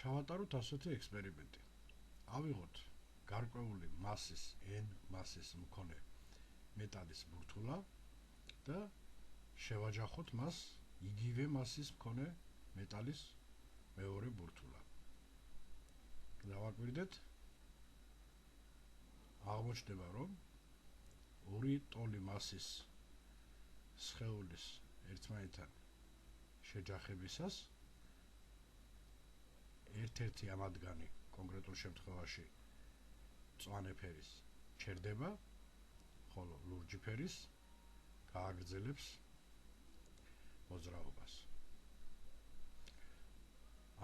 ჩავატაროთ ასეთი ექსპერიმენტი. ავიღოთ გარკვეული მასის n მასის მქონე მეტალის ბურთულა და შევაჯახოთ მას იგივე მასის მქონე მეტალის მეორე ბურთულა. დავაკვირდეთ, აღმოჩნდება, რომ ორი ტოლი მასის სხეულის ერთმანეთთან შეჯახებისას ერთ-ერთი ამადგანი კონკრეტულ შემთხვევაში მწვანე ფერის ჩერდება, ხოლო ლურჯი ფერის გააგრძელებს მოძრაობას.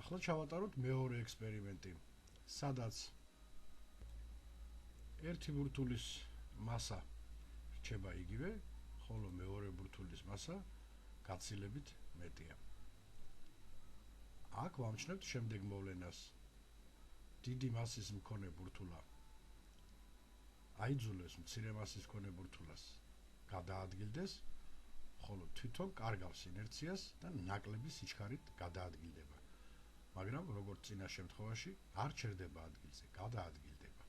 ახლა ჩავატაროთ მეორე ექსპერიმენტი, სადაც ერთი ბურთულის მასა რჩება იგივე, ხოლო მეორე ბურთულის მასა გაცილებით მეტია. აქ ვამჩნევთ შემდეგ მოვლენას. დიდი მასის მქონე ბურთულა აიძულებს მცირე მასის მქონე ბურთულას გადაადგილდეს, ხოლო თვითონ კარგავს ინერციას და ნაკლები სიჩქარით გადაადგილდება. მაგრამ როგორც წინა შემთხვევაში არ ჩერდება ადგილზე, გადაადგილდება.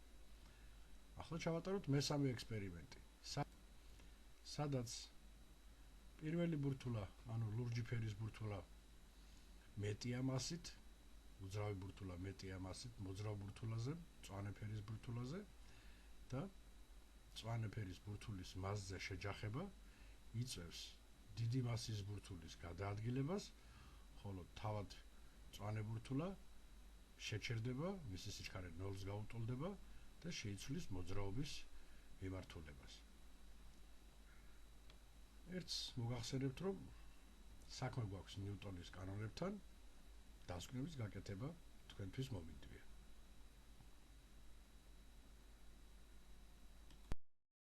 ახლა ჩავატაროთ მესამე ექსპერიმენტი, სადაც პირველი ბურთულა, ანუ ლურჯი ფერის ბურთულა მეტია მასით, უძრავი ბურთულა მეტია მასით მოძრავ ბურთულაზე, მწვანე ფერის ბურთულაზე და მწვანე ფერის ბურთულის მასზე შეჯახება იწვევს დიდი მასის ბურთულის გადაადგილებას, ხოლო თავად მწვანე ბურთულა შეჩერდება, მისი სიჩქარე 0-ს გაუტოლდება და შეიცვლის მოძრაობის მიმართულებას. ერთს მოგახსენებთ, რომ საქმე გვაქვს ნიუტონის კანონებთან, დასკვნების გაკეთება თქვენთვის მომიდია.